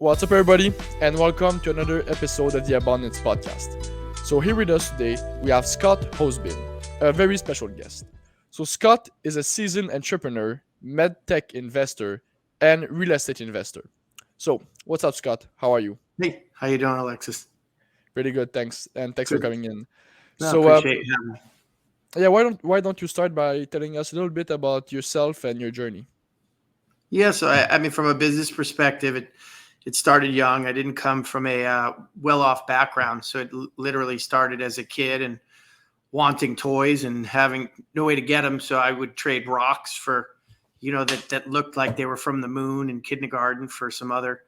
What's up, everybody, and welcome to another episode of the Abundance Podcast. So, here with us today, we have Scott Hosbin, a very special guest. So, Scott is a seasoned entrepreneur, medtech investor, and real estate investor. So, what's up, Scott? How are you? Hey, how you doing, Alexis? Pretty good, thanks, and thanks for Good. coming in. No, So, appreciate you having me. yeah, why don't you start by telling us a little bit about yourself and your journey? Yeah, so I mean, from a business perspective, it started young. I didn't come from a well-off background, so it literally started as a kid and wanting toys and having no way to get them. So I would trade rocks for, that looked like they were from the moon in kindergarten for some other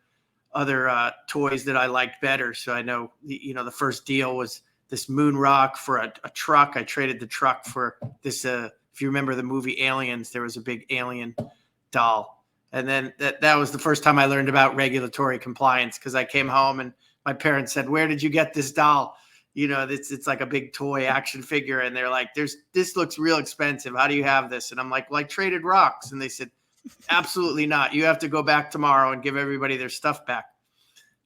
toys that I liked better. So I know, the first deal was this moon rock for a truck. I traded the truck for this. If you remember the movie Aliens, there was a big alien doll. And then that was the first time I learned about regulatory compliance, because I came home and my parents said, "Where did you get this doll? It's like a big toy action figure." And they're like, this looks real expensive. How do you have this?" And I'm like, "Well, I traded rocks." And they said, "Absolutely not. You have to go back tomorrow and give everybody their stuff back."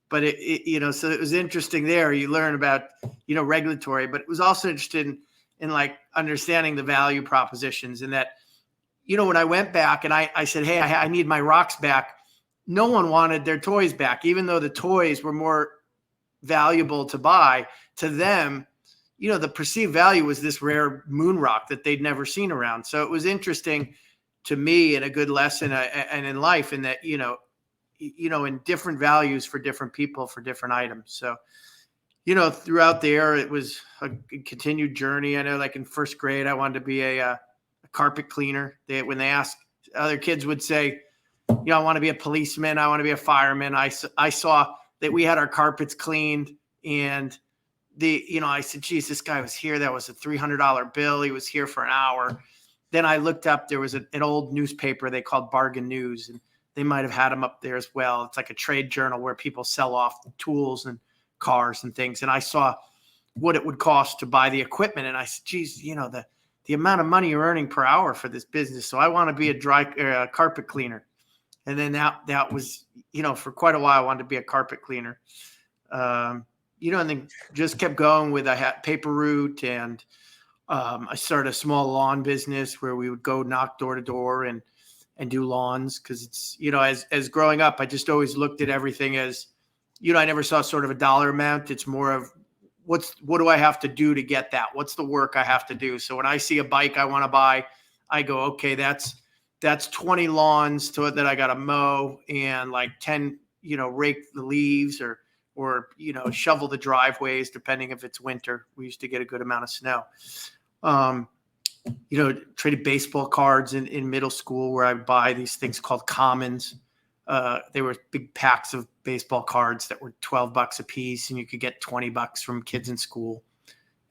But so it was interesting there. You learn about, regulatory, but it was also interesting in like understanding the value propositions, and that, when I went back and I said, "Hey, I need my rocks back," no one wanted their toys back, even though the toys were more valuable to buy to them. The perceived value was this rare moon rock that they'd never seen around. So it was interesting to me, and a good lesson and in life, in that, in different values for different people for different items. So, throughout there, it was a continued journey. I know, like in first grade, I wanted to be a carpet cleaner. When they asked, other kids would say, "I want to be a policeman. I want to be a fireman." I saw that we had our carpets cleaned, and I said, "Geez, this guy was here. That was a $300 bill. He was here for an hour." Then I looked up, there was an old newspaper they called Bargain News, and they might've had them up there as well. It's like a trade journal where people sell off tools and cars and things. And I saw what it would cost to buy the equipment. And I said, "Geez, the amount of money you're earning per hour for this business. So I want to be a carpet cleaner." And then that was, for quite a while, I wanted to be a carpet cleaner. And then just kept going with a paper route. And I started a small lawn business where we would go knock door to door and do lawns. Cause it's, as growing up, I just always looked at everything as, I never saw sort of a dollar amount. It's more of, what do I have to do to get that? What's the work I have to do? So when I see a bike I want to buy, I go, okay, that's 20 lawns that I got to mow, and like 10, rake the leaves or shovel the driveways, depending if it's winter. We used to get a good amount of snow. Traded baseball cards in middle school, where I would buy these things called commons. They were big packs of baseball cards that were $12 a piece, and you could get $20 from kids in school.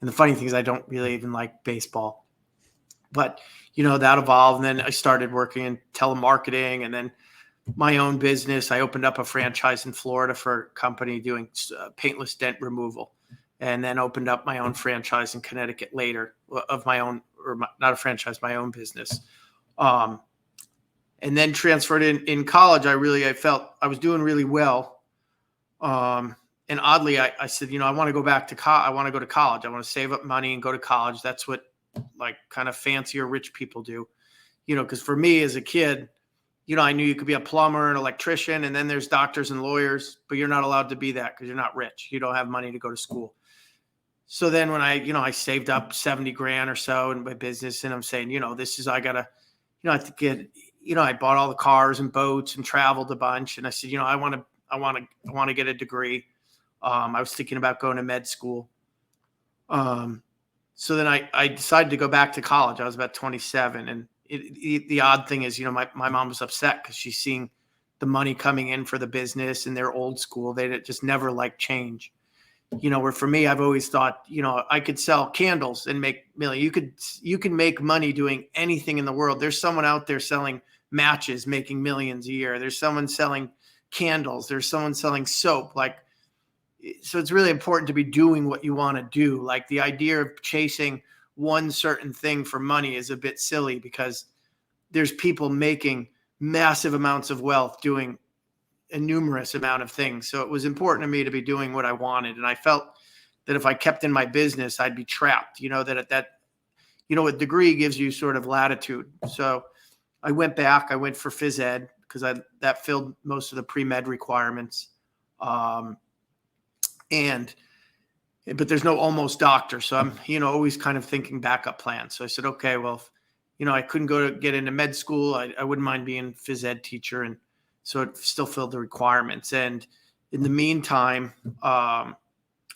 And the funny thing is, I don't really even like baseball, but that evolved. And then I started working in telemarketing, and then my own business. I opened up a franchise in Florida for a company doing paintless dent removal, and then opened up my own franchise in Connecticut later of my own, not a franchise, my own business. And then transferred in college. I felt I was doing really well. And oddly, I said, I want to go back to college. I want to go to college. I want to save up money and go to college. That's what like kind of fancier rich people do, because for me as a kid, I knew you could be a plumber, an electrician, and then there's doctors and lawyers, but you're not allowed to be that because you're not rich. You don't have money to go to school. So then when I saved up 70 grand or so in my business, and I'm saying, I gotta, I have to get, I bought all the cars and boats and traveled a bunch. And I said, I want to get a degree. I was thinking about going to med school. So then I decided to go back to college. I was about 27. And the odd thing is, my mom was upset because she's seeing the money coming in for the business, and they're old school. They just never like change. Where for me, I've always thought, I could sell candles and make millions. You can make money doing anything in the world. There's someone out there selling matches, making millions a year. There's someone selling candles. There's someone selling soap. So it's really important to be doing what you want to do. Like, the idea of chasing one certain thing for money is a bit silly, because there's people making massive amounts of wealth doing a numerous amount of things. So it was important to me to be doing what I wanted. And I felt that if I kept in my business, I'd be trapped, a degree gives you sort of latitude. So I went back, I went for phys ed because that filled most of the pre-med requirements. But there's no almost doctor. So I'm, always kind of thinking backup plans. So I said, okay, well, I couldn't go to get into med school. I wouldn't mind being phys ed teacher. And so it still filled the requirements. And in the meantime, I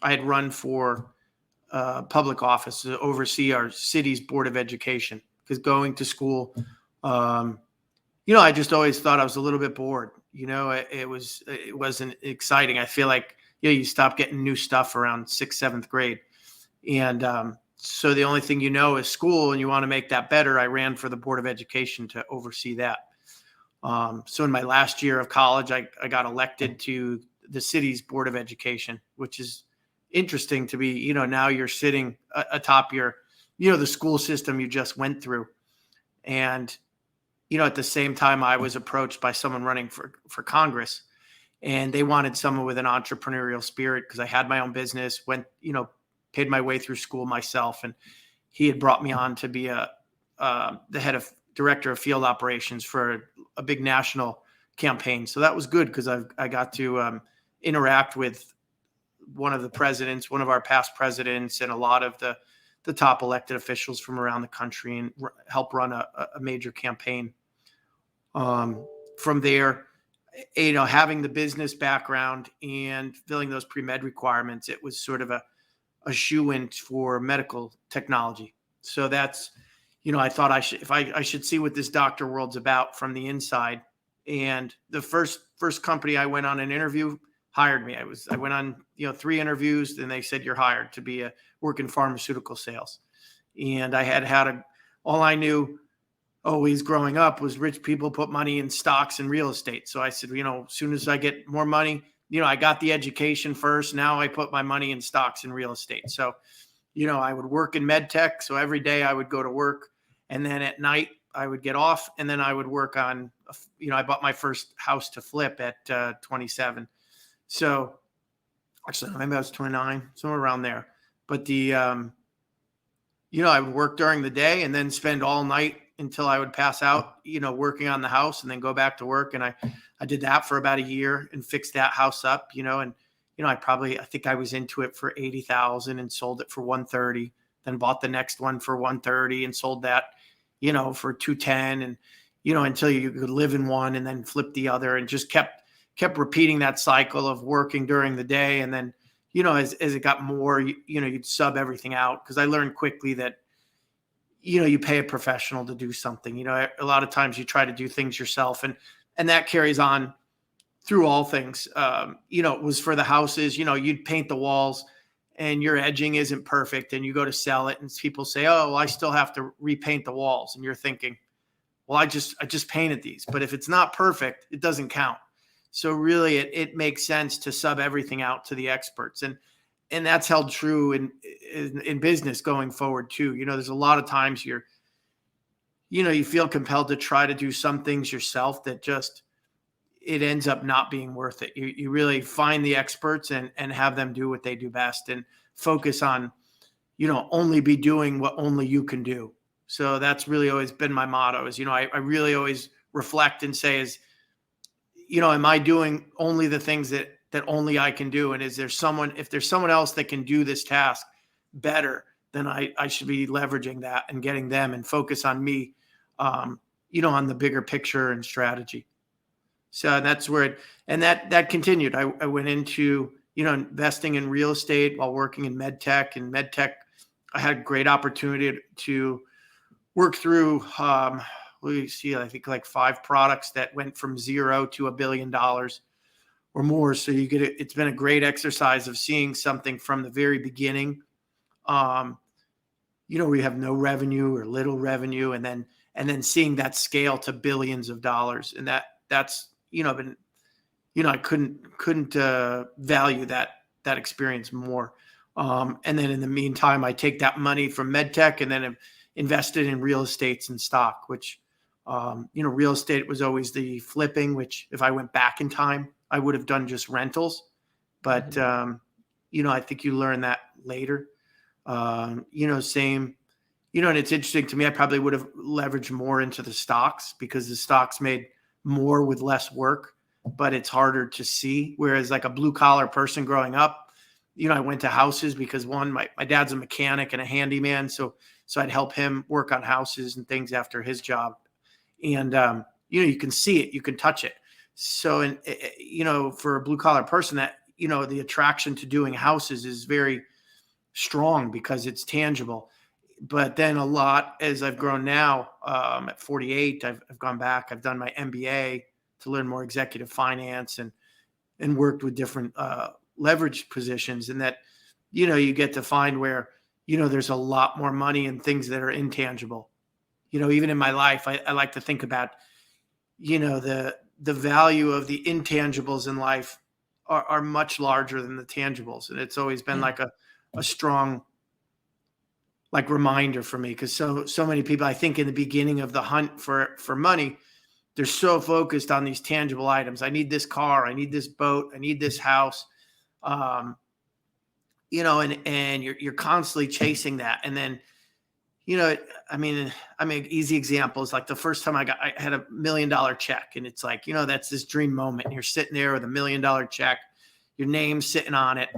had run for public office to oversee our city's Board of Education, because going to school, I just always thought I was a little bit bored. It wasn't exciting. I feel like, you stop getting new stuff around 6th, 7th grade. And so the only thing is school, and you want to make that better. I ran for the Board of Education to oversee that. So in my last year of college, I got elected to the city's Board of Education, which is interesting to be, now you're sitting atop your, the school system you just went through. And, at the same time, I was approached by someone running for Congress, and they wanted someone with an entrepreneurial spirit, because I had my own business, paid my way through school myself. And he had brought me on to be the director of field operations for a big national campaign. So that was good, because I got to interact with one of our past presidents, and a lot of the top elected officials from around the country, and help run a major campaign. From there, having the business background and filling those pre-med requirements, it was sort of a shoe-in for medical technology. So that's, I thought I should see what this doctor world's about from the inside. And the first company I went on an interview hired me. I went on, 3 interviews, and they said, you're hired to work in pharmaceutical sales. And I had all I knew always growing up was rich people put money in stocks and real estate. So I said, as soon as I get more money, I got the education first. Now I put my money in stocks and real estate. So, I would work in med tech. So every day I would go to work, and then at night I would get off, and then I would work on, I bought my first house to flip at 27. So actually, maybe I was 29, somewhere around there. But I would work during the day and then spend all night until I would pass out, working on the house, and then go back to work. And I did that for about a year and fixed that house up, and, I think I was into it for 80,000 and sold it for 130, then bought the next one for 130 and sold that, for 210, and, until you could live in one and then flip the other, and just kept repeating that cycle of working during the day. And then, as it got more, you'd sub everything out, because I learned quickly that, you pay a professional to do something. A lot of times you try to do things yourself, and that carries on through all things. It was for the houses, you'd paint the walls and your edging isn't perfect, and you go to sell it, and people say, oh, well, I still have to repaint the walls. And you're thinking, well, I just painted these, but if it's not perfect, it doesn't count. So really it makes sense to sub everything out to the experts. And that's held true in business going forward too. There's a lot of times you feel compelled to try to do some things yourself that just, it ends up not being worth it. You really find the experts and have them do what they do best, and focus on, only be doing what only you can do. So that's really always been my motto is, I really always reflect and say am I doing only the things that only I can do? And if there's someone else that can do this task better, then I should be leveraging that and getting them, and focus on me, on the bigger picture and strategy. So that's where that continued. I went into, investing in real estate while working in med tech. And med tech, I had a great opportunity to work through, I think like 5 products that went from 0 to $1 billion or more. So it's been a great exercise of seeing something from the very beginning, we have no revenue or little revenue, and then seeing that scale to billions of dollars. And that's, I couldn't value that experience more. And then in the meantime, I take that money from medtech and then have invested in real estates and stock, which, real estate was always the flipping, which if I went back in time, I would have done just rentals. But, I think you learn that later. Same, and it's interesting to me. I probably would have leveraged more into the stocks because the stocks made more with less work, but it's harder to see. Whereas like a blue collar person growing up, I went to houses because my dad's a mechanic and a handyman. So I'd help him work on houses and things after his job. And, you can see it, you can touch it. So, for a blue collar person that, the attraction to doing houses is very strong because it's tangible. But then a lot as I've grown now, at 48, I've gone back, I've done my MBA to learn more executive finance and worked with different leverage positions. And that, you get to find where, there's a lot more money in things that are intangible. Even in my life, I like to think about, the value of the intangibles in life are much larger than the tangibles. And it's always been like a strong like reminder for me, because so many people, I think in the beginning of the hunt for money, they're so focused on these tangible items. I need this car, I need this boat, I need this house. And you're constantly chasing that. And then, easy example is like the first time I had $1 million check, and it's like, that's this dream moment. And you're sitting there with $1 million check, your name's sitting on it.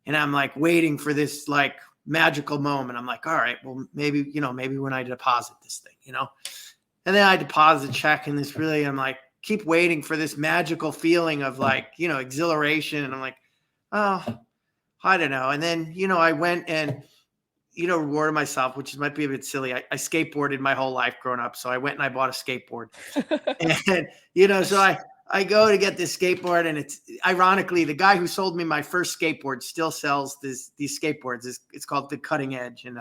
And I'm like waiting for this like magical moment. I'm like, all right, well, maybe when I deposit this thing, and then I deposit a check, and I'm like, keep waiting for this magical feeling of like, exhilaration. And I'm like, oh, I don't know. And then, I went and, rewarded myself, which might be a bit silly. I skateboarded my whole life growing up. So I went and I bought a skateboard. And, so I go to get this skateboard, and it's ironically, the guy who sold me my first skateboard still sells these skateboards. It's called The Cutting Edge in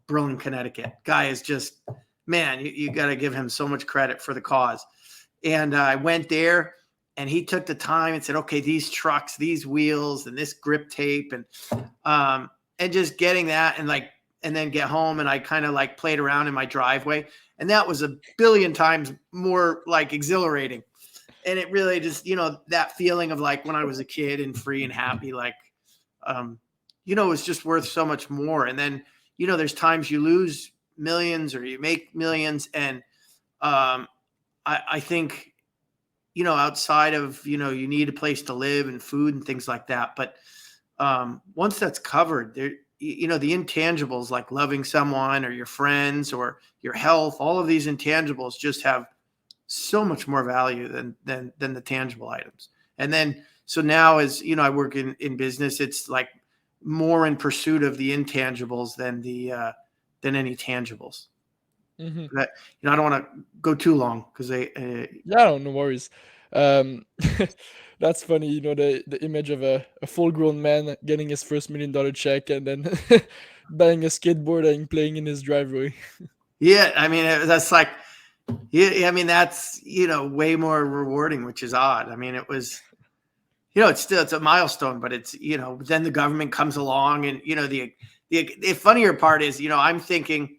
Berlin, Connecticut. Guy is just, man, you got to give him so much credit for the cause. And I went there, and he took the time and said, okay, these trucks, these wheels, and this grip tape, and just getting that, and then get home, and I kind of like played around in my driveway, and that was 1 billion times more like exhilarating. And it really just, that feeling of like when I was a kid and free and happy, like, it's just worth so much more. And then, there's times you lose millions or you make millions. And I think, outside of, you need a place to live and food and things like that. But once that's covered, there, the intangibles like loving someone or your friends or your health, all of these intangibles just have so much more value than the tangible items. And then, so now as, I work in business, it's like more in pursuit of the intangibles than any tangibles. But, I don't want to go too long because Yeah, no worries. That's funny, the image of a full-grown man getting his first $1 million check and then buying a skateboard and playing in his driveway. yeah, that's like, yeah, that's, way more rewarding, which is odd. It was, it's a milestone, but it's, then the government comes along, and, the funnier part is, I'm thinking,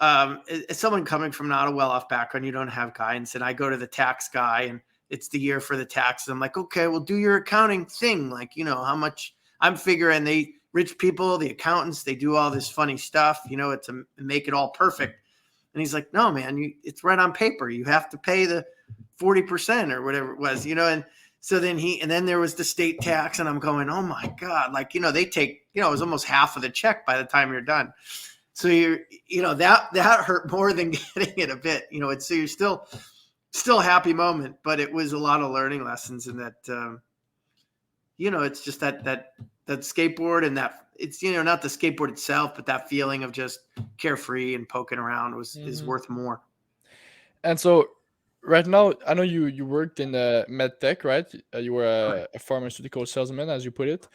as someone coming from not a well-off background, you don't have guidance. And I go to the tax guy, and it's the year for the taxes. I'm like, okay, well, do your accounting thing. Like, how much I'm figuring rich people, the accountants, they do all this funny stuff, to make it all perfect. And he's like, no, man, it's right on paper. You have to pay the 40% or whatever it was, and so then then there was the state tax, and I'm going, oh my God, like, they take, it was almost half of the check by the time you're done. So that hurt more than getting it a bit, so you're still a happy moment, but it was a lot of learning lessons. And that, it's just that skateboard, and that it's, not the skateboard itself, but that feeling of just carefree and poking around is worth more. And so right now, I know you worked in med tech, right? You were a pharmaceutical salesman, as you put it.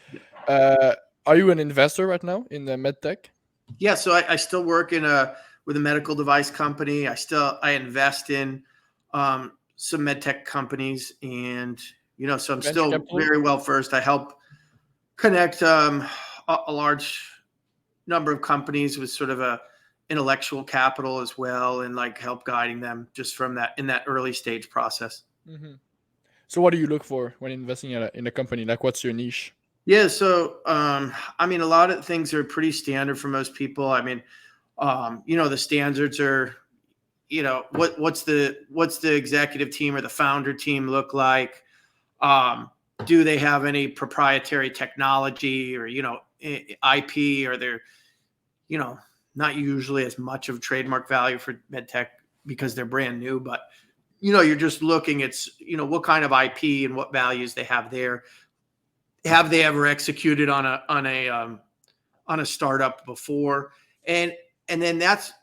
Are you an investor right now in the med tech? Yeah, so I still work with a medical device company. I invest in some med tech companies, and so I'm still very well versed. I help connect a large number of companies with sort of a intellectual capital as well, and like help guiding them just from in that early stage process. So what do you look for when investing in a company? Like, what's your niche? Yeah. So, I mean, a lot of things are pretty standard for most people. I mean, the standards are, what's the executive team or the founder team look like? Um, do they have any proprietary technology or, IP, or they're, you know, not usually as much of trademark value for medtech because they're brand new, but you're just looking at, what kind of IP and what values they have there. Have they ever executed on a startup before? And then that's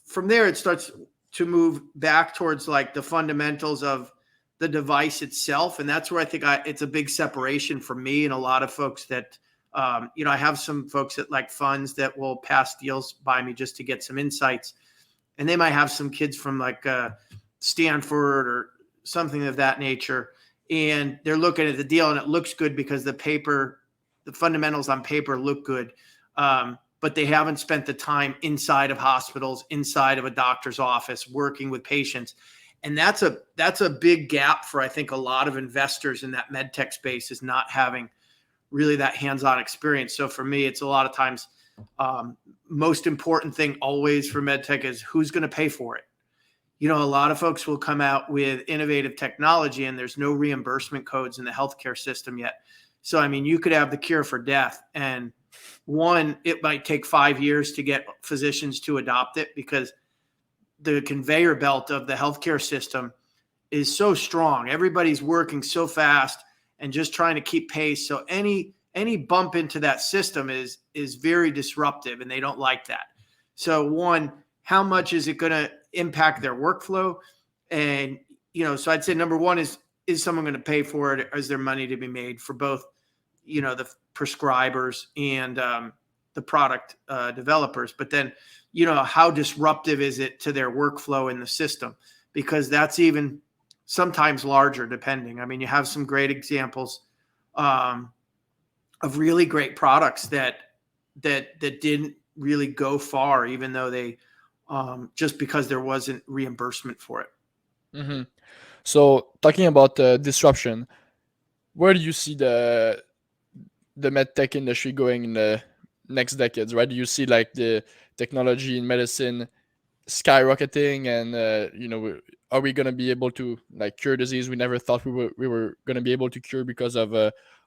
from there, it starts to move back towards like the fundamentals of the device itself. And that's where I think it's a big separation for me and a lot of folks that, I have some folks that like funds that will pass deals by me just to get some insights. And they might have some kids from like Stanford or something of that nature. And they're looking at the deal and it looks good because the fundamentals on paper look good. But they haven't spent the time inside of hospitals, inside of a doctor's office, working with patients. And that's a big gap for, I think, a lot of investors in that med tech space, is not having really that hands-on experience. So for me, it's a lot of times, most important thing always for med tech is who's going to pay for it. A lot of folks will come out with innovative technology and there's no reimbursement codes in the healthcare system yet. So, I mean, you could have the cure for death, and it might take 5 years to get physicians to adopt it because the conveyor belt of the healthcare system is so strong. Everybody's working so fast and just trying to keep pace. So any bump into that system is very disruptive, and they don't like that. So how much is it going to impact their workflow? And, so I'd say number one is someone going to pay for it? Or is there money to be made for both, the prescribers and the product developers? But then, how disruptive is it to their workflow in the system? Because that's even sometimes larger, depending. I mean, you have some great examples of really great products that didn't really go far, even though they just because there wasn't reimbursement for it. Mm-hmm. So talking about disruption, where do you see the med tech industry going in the next decades? Right? Do you see like the technology in medicine skyrocketing, and are we gonna be able to like cure disease we never thought we were gonna be able to cure because of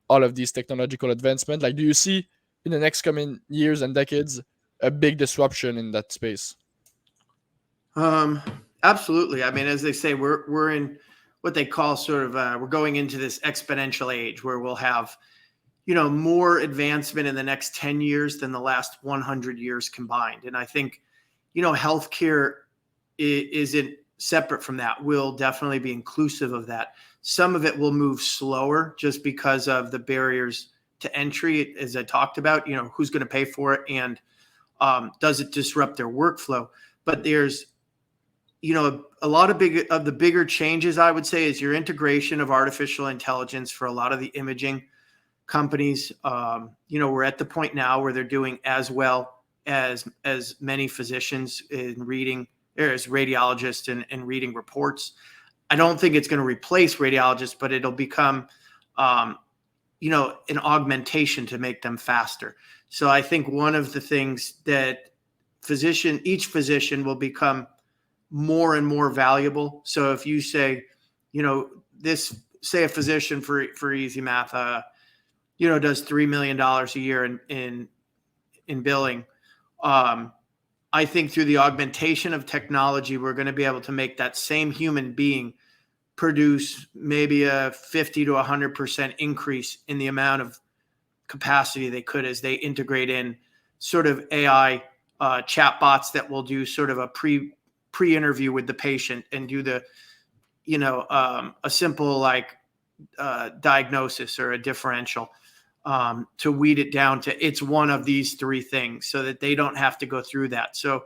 all of these technological advancement? Like, do you see in the next coming years and decades a big disruption in that space? Absolutely. I mean, as they say, we're in what they call sort of we're going into this exponential age where we'll have more advancement in the next 10 years than the last 100 years combined. And I think healthcare isn't separate from that. Will definitely be inclusive of that. Some of it will move slower just because of the barriers to entry, as I talked about. Who's going to pay for it, and does it disrupt their workflow? But there's a lot of the bigger changes, I would say, is your integration of artificial intelligence for a lot of the imaging companies. We're at the point now where they're doing as well as many physicians in reading, or as radiologists and reading reports. I don't think it's going to replace radiologists, but it'll become, an augmentation to make them faster. So I think one of the things that each physician will become more and more valuable. So if you say, say a physician for easy math, does $3 million a year in billing. I think through the augmentation of technology, we're going to be able to make that same human being produce maybe a 50 to 100% increase in the amount of capacity they could, as they integrate in sort of AI chatbots that will do sort of a pre-interview with the patient and do the, a simple like diagnosis or a differential, to weed it down to it's one of these three things, so that they don't have to go through that. So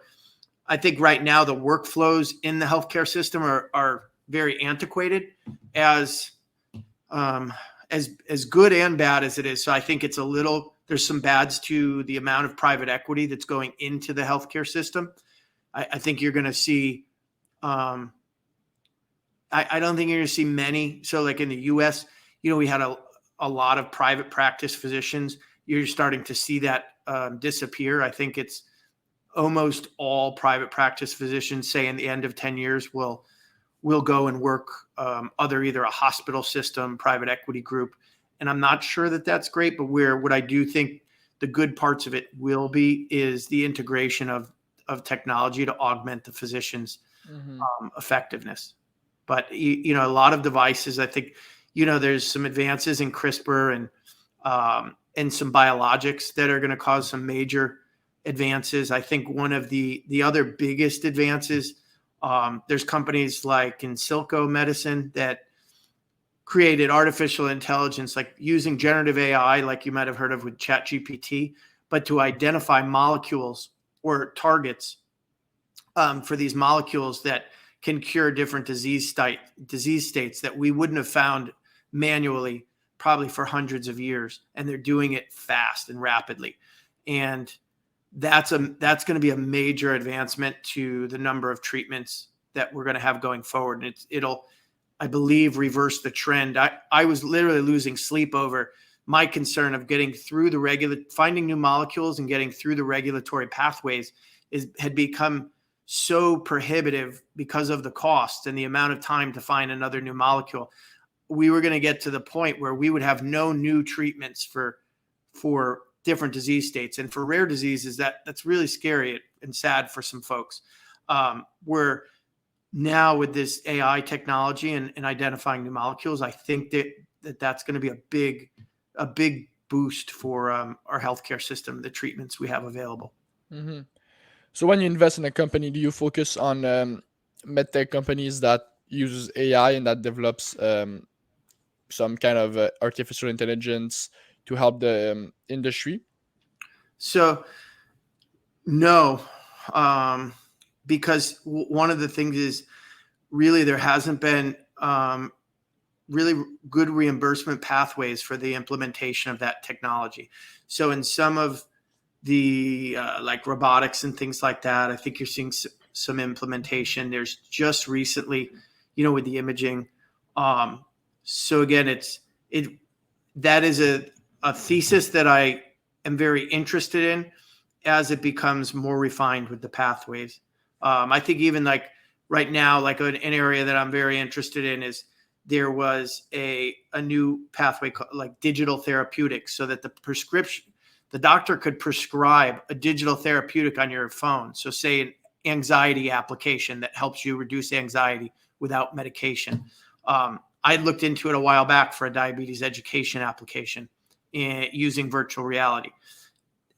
I think right now the workflows in the healthcare system are very antiquated, as good and bad as it is. So I think there's some bads to the amount of private equity that's going into the healthcare system. I think you're going to see I don't think you're going to see many. So like in the US, we had a lot of private practice physicians. You're starting to see that disappear. I think it's almost all private practice physicians say in the end of 10 years will go and work either a hospital system, private equity group. And I'm not sure that that's great, but what I do think the good parts of it will be is the integration of technology to augment the physician's Mm-hmm. effectiveness. But a lot of devices, I think, there's some advances in CRISPR and some biologics that are going to cause some major advances. I think one of the other biggest advances, there's companies like Insilico Medicine that created artificial intelligence, like using generative AI, like you might have heard of with ChatGPT, but to identify molecules or targets for these molecules that can cure different disease states that we wouldn't have found manually probably for hundreds of years, and they're doing it fast and rapidly. And that's going to be a major advancement to the number of treatments that we're going to have going forward. And it'll, I believe, reverse the trend. I was literally losing sleep over my concern of getting through finding new molecules and getting through the regulatory pathways had become so prohibitive because of the cost and the amount of time to find another new molecule. We were going to get to the point where we would have no new treatments for different disease states. And for rare diseases, that's really scary and sad for some folks. Where now with this AI technology and identifying new molecules, I think that's going to be a big boost for our healthcare system, the treatments we have available. Mm-hmm. So when you invest in a company, do you focus on medtech companies that uses AI and that develops some kind of artificial intelligence to help the industry? So no, because one of the things is really there hasn't been really good reimbursement pathways for the implementation of that technology. So in some of the like robotics and things like that, I think you're seeing some implementation. There's just recently, with the imaging. So again, that is a thesis that I am very interested in as it becomes more refined with the pathways. I think even like right now, like an area that I'm very interested in is there was a new pathway called like digital therapeutics, so that the doctor could prescribe a digital therapeutic on your phone. So say an anxiety application that helps you reduce anxiety without medication. I looked into it a while back for a diabetes education application using virtual reality.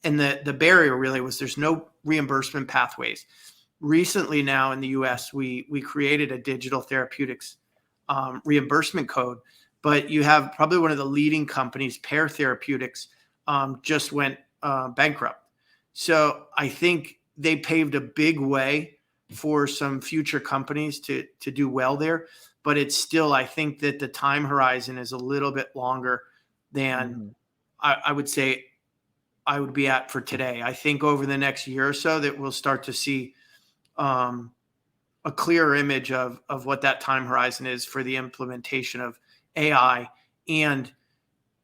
And the barrier really was there's no reimbursement pathways. Recently now in the US, we created a digital therapeutics reimbursement code, but you have probably one of the leading companies, Pear Therapeutics, just went bankrupt. So I think they paved a big way for some future companies to do well there. But it's still, I think that the time horizon is a little bit longer than I would say I would be at for today. I think over the next year or so that we'll start to see a clearer image of what that time horizon is for the implementation of AI, and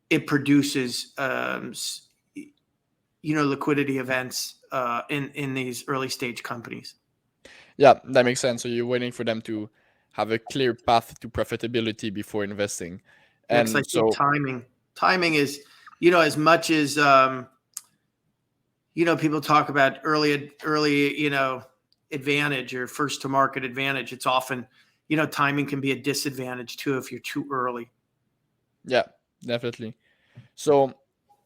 it produces liquidity events in these early stage companies. Yeah, that makes sense. So you're waiting for them to have a clear path to profitability before investing. Next, I And think so, timing is, as much as people talk about early advantage or first to market advantage. It's often, timing can be a disadvantage too if you're too early. yeah, definitely. So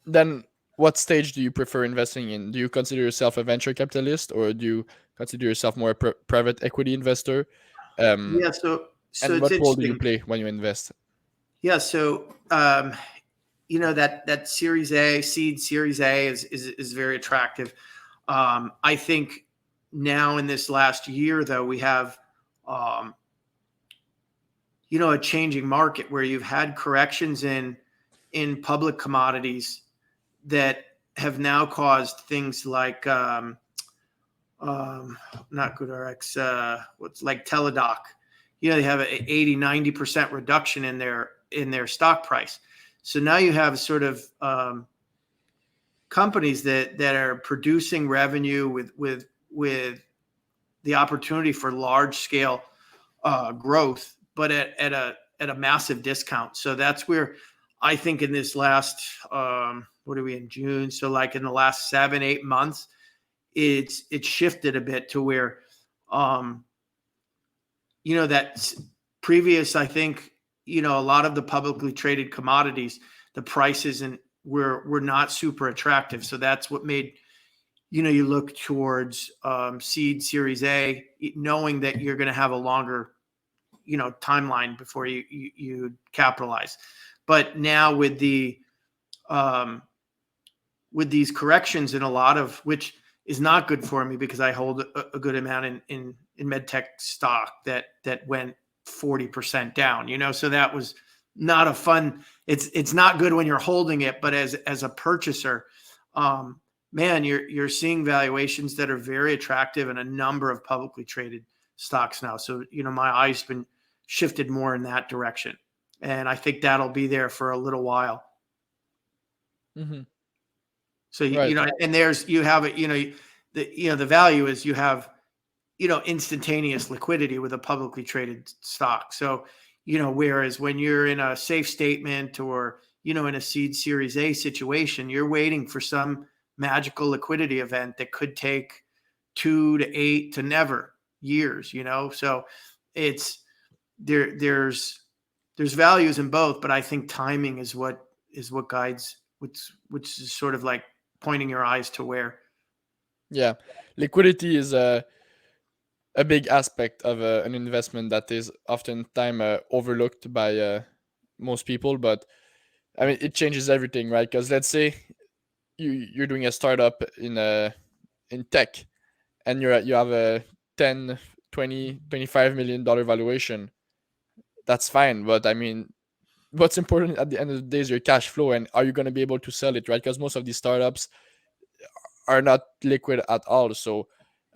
then what stage do you prefer investing in? Do you consider yourself a venture capitalist, or do you consider yourself more a private equity investor? Um, Yeah. So and it's what role do you interesting. play when you invest? Yeah. So, that Series A seed Series A is very attractive. I think now in this last year, though, we have, a changing market where you've had corrections in public commodities that have now caused things like not GoodRx, what's like Teladoc they have a 80-90% reduction in their stock price. So now you have sort of companies that are producing revenue with the opportunity for large scale growth, but at a massive discount. So that's where I think in this last what are we in June? So like in the last 7-8 months, it's shifted a bit to where um, that previous, I think, a lot of the publicly traded commodities, the prices and were not super attractive. So that's what made you look towards seed Series A, knowing that you're going to have a longer timeline before you capitalize. But now um, with these corrections in a lot of, which is not good for me because I hold a good amount in medtech stock that went 40% down. So that was not a fun. It's not good when you're holding it, but as a purchaser, man, you're seeing valuations that are very attractive in a number of publicly traded stocks now. So my eyes been shifted more in that direction, and I think that'll be there for a little while. Mm-hmm. So Right. and you have it. The value is you have instantaneous liquidity with a publicly traded stock. So whereas when you're in a safe statement or in a seed Series A situation, you're waiting for some magical liquidity event that could take 2 to 8 to never years. So it's there's values in both, but I think timing is what guides which is sort of like pointing your eyes to where. Yeah, liquidity is a big aspect of an investment that is oftentimes overlooked by most people. But I mean, it changes everything, right? Because let's say you're doing a startup in tech, and you have a 10, 20, $25 million valuation. That's fine, but I mean, what's important at the end of the day is your cash flow, and are you going to be able to sell it, right? Because most of these startups are not liquid at all. So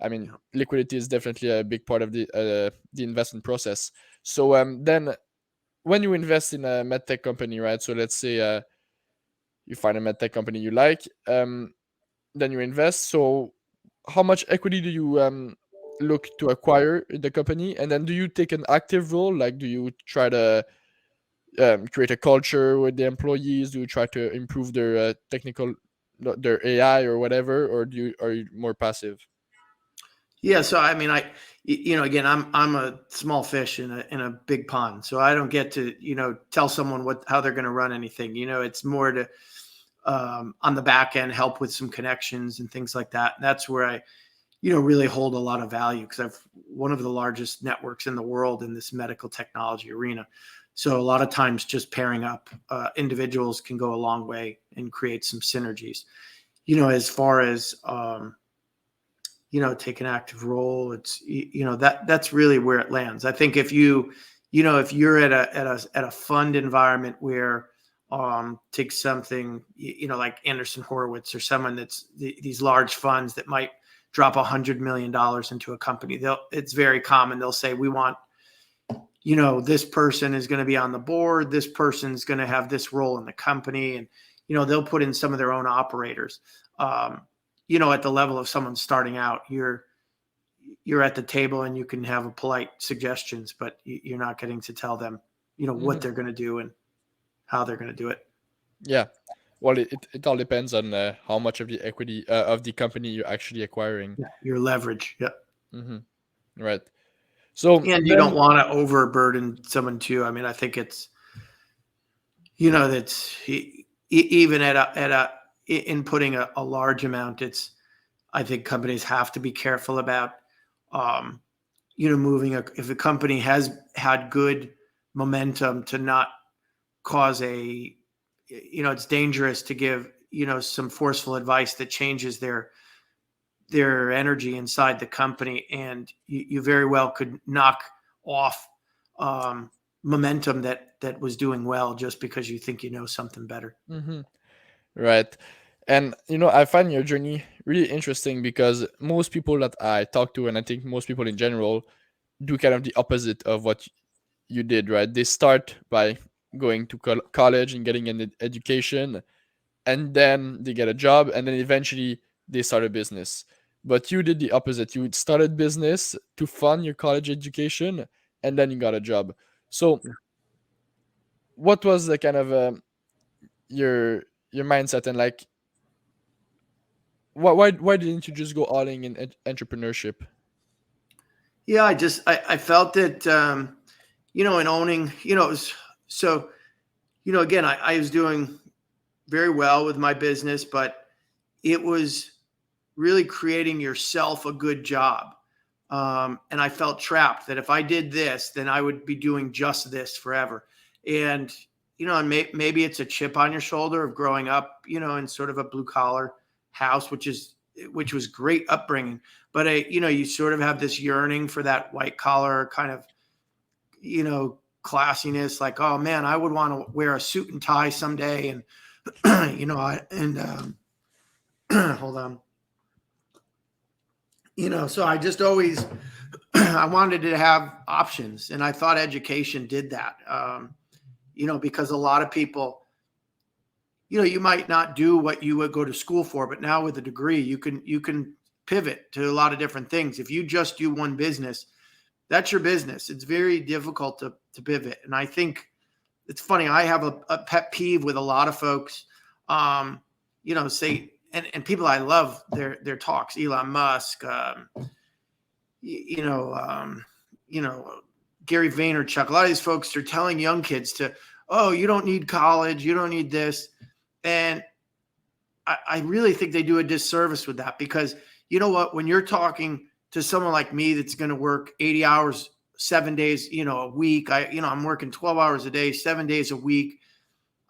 I mean, liquidity is definitely a big part of the investment process. So then when you invest in a medtech company, right? So let's say you find a medtech company you like, then you invest. So how much equity do you look to acquire in the company, and then do you take an active role? Like, do you try to create a culture with the employees? Do you try to improve their technical, their AI or whatever, or are you more passive? Yeah, so I mean, again, I'm a small fish in a big pond, so I don't get to tell someone how they're going to run anything. It's more to on the back end help with some connections and things like that. And that's where I really hold a lot of value because I've one of the largest networks in the world in this medical technology arena. So a lot of times, just pairing up individuals can go a long way and create some synergies. As far as take an active role. It's that's really where it lands. I think if if you're at a fund environment where take something like Anderson Horowitz or someone that's these large funds that might drop $100 million into a company. It's very common. They'll say, we want this person is going to be on the board. This person's going to have this role in the company, and they'll put in some of their own operators. At the level of someone starting out, you're at the table and you can have a polite suggestions, but you're not getting to tell them, what Hmm. they're going to do and how they're going to do it. Yeah. Well, it all depends on how much of the equity of the company you're actually acquiring. Yeah, your leverage. Yeah. Hmm. Right. So And you don't then, want to overburden someone too. I mean, I think it's, that's even at a in putting a large amount, I think companies have to be careful about, um, moving if a company has had good momentum to not cause it's dangerous to give, some forceful advice that changes their energy inside the company. And you very well could knock off momentum that was doing well just because you think something better. hmm, right. And I find your journey really interesting because most people that I talk to, and I think most people in general, do kind of the opposite of what you did, right? They start by going to college and getting an education, and then they get a job, and then eventually they start a business. But you did the opposite. You started business to fund your college education, and then you got a job. So, what was the kind of your mindset, and like, why didn't you just go all in entrepreneurship? Yeah, I felt that in owning, it was so, again, I was doing very well with my business, but it was really creating yourself a good job. And I felt trapped that if I did this, then I would be doing just this forever. And, and maybe it's a chip on your shoulder of growing up, in sort of a blue collar house, which was great upbringing. But, you sort of have this yearning for that white collar kind of, classiness, like, oh man, I would want to wear a suit and tie someday. And, hold on. So I just always, I wanted to have options, and I thought education did that. Because a lot of people, you might not do what you would go to school for, but now with a degree, you can pivot to a lot of different things. If you just do one business, that's your business. It's very difficult to pivot. And I think it's funny. I have a pet peeve with a lot of folks, say, and people I love their talks, Elon Musk, Gary Vaynerchuk. A lot of these folks are telling young kids oh, you don't need college, you don't need this. And I really think they do a disservice with that, because you know what, when you're talking to someone like me that's going to work 80 hours, 7 days, a week, I'm working 12 hours a day, 7 days a week.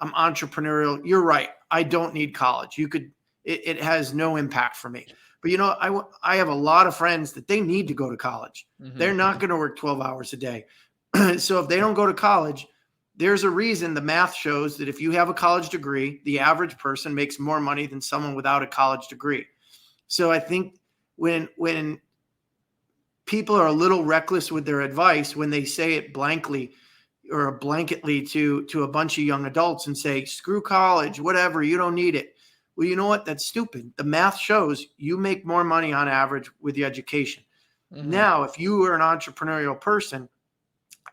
I'm entrepreneurial. You're right. I don't need college. It has no impact for me. But, I have a lot of friends that they need to go to college. Mm-hmm. They're not going to work 12 hours a day. So if they don't go to college, there's a reason the math shows that if you have a college degree, the average person makes more money than someone without a college degree. So I think when people are a little reckless with their advice, when they say it blankly or blanketly to a bunch of young adults and say, screw college, whatever, you don't need it. Well, you know what? That's stupid. The math shows you make more money on average with the education. Mm-hmm. Now, if you are an entrepreneurial person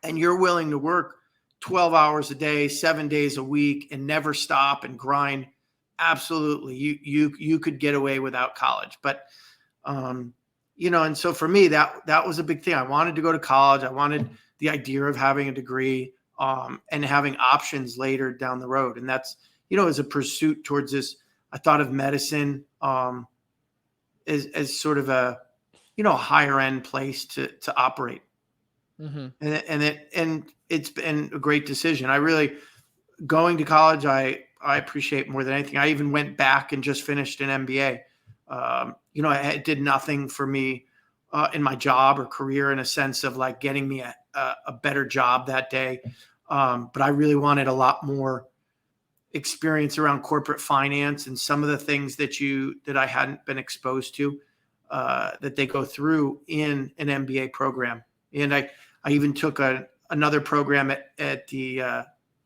and you're willing to work 12 hours a day, 7 days a week, and never stop and grind, absolutely, you could get away without college. But, and so for me, that was a big thing. I wanted to go to college. I wanted the idea of having a degree and having options later down the road. And that's, as a pursuit towards this. I thought of medicine as sort of a, higher end place to operate. Mm-hmm. And it's been a great decision. I really, going to college, I appreciate more than anything. I even went back and just finished an MBA. It did nothing for me in my job or career in a sense of like getting me a better job that day. But I really wanted a lot more experience around corporate finance and some of the things that I hadn't been exposed to that they go through in an MBA program. And I even took another program at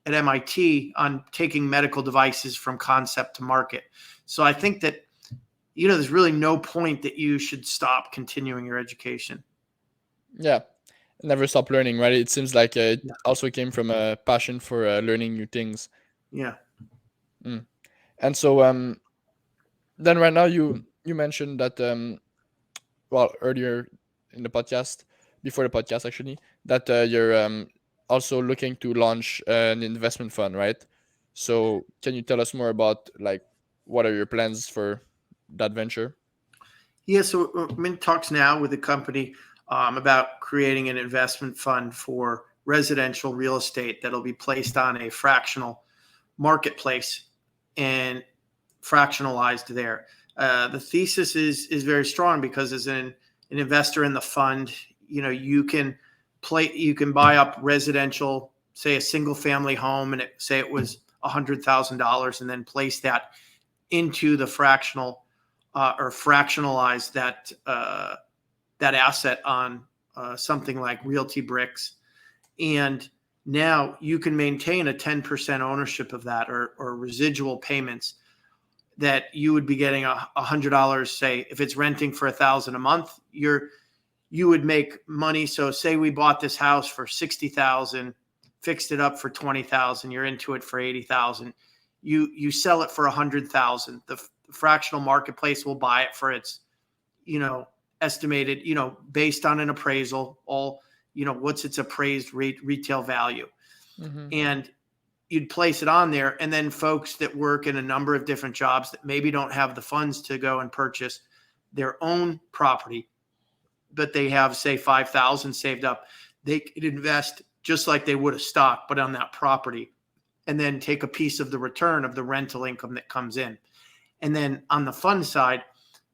MIT on taking medical devices from concept to market. So I think that, there's really no point that you should stop continuing your education. Yeah. Never stop learning, right? It seems like it also came from a passion for learning new things. Yeah. Mm. And so then right now you mentioned that earlier in the podcast, before the podcast actually, that you're also looking to launch an investment fund, right? So can you tell us more about like what are your plans for that venture? Yeah, so I'm in talks now with the company about creating an investment fund for residential real estate that'll be placed on a fractional marketplace and fractionalized there. The thesis is very strong because as an investor in the fund, you can buy up residential, say a single family home, and say it was $100,000, and then place that into the fractional or fractionalize that asset on something like Realty Bricks, and now you can maintain a 10% ownership of that, or residual payments that you would be getting $100. Say if it's renting for $1,000 a month, you would make money. So say we bought this house for $60,000, fixed it up for $20,000, you're into it for $80,000. You sell it for $100,000. The fractional marketplace will buy it for its, estimated, based on an appraisal, what's its appraised retail value. Mm-hmm. And you'd place it on there. And then folks that work in a number of different jobs that maybe don't have the funds to go and purchase their own property, but they have, say, $5,000 saved up, they could invest just like they would a stock, but on that property, and then take a piece of the return of the rental income that comes in. And then on the fund side,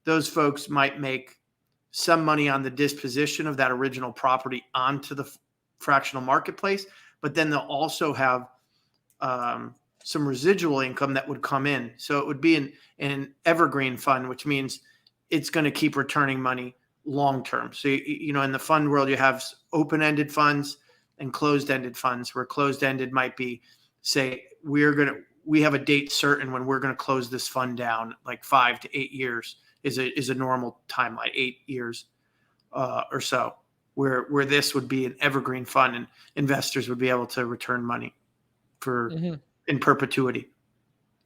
those folks might make some money on the disposition of that original property onto the fractional marketplace, but then they'll also have some residual income that would come in. So it would be an evergreen fund, which means it's going to keep returning money long term. So, in the fund world, you have open-ended funds and closed-ended funds, where closed-ended might be, say, we have a date certain when we're going to close this fund down, like 5 to 8 years is a normal timeline, 8 years or so, where this would be an evergreen fund and investors would be able to return money in perpetuity.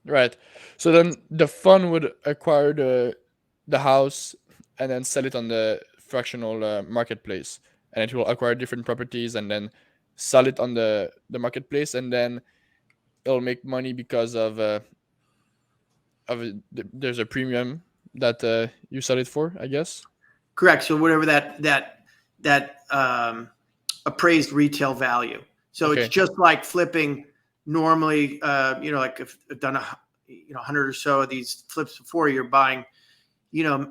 Right. So then the fund would acquire the house and then sell it on the fractional marketplace, and it will acquire different properties and then sell it on the marketplace, and then it'll make money because of there's a premium that you sell it for, I guess. Correct. So whatever that appraised retail value. So Okay. it's just like flipping normally. Like if I've done 100 or so of these flips before, you're buying,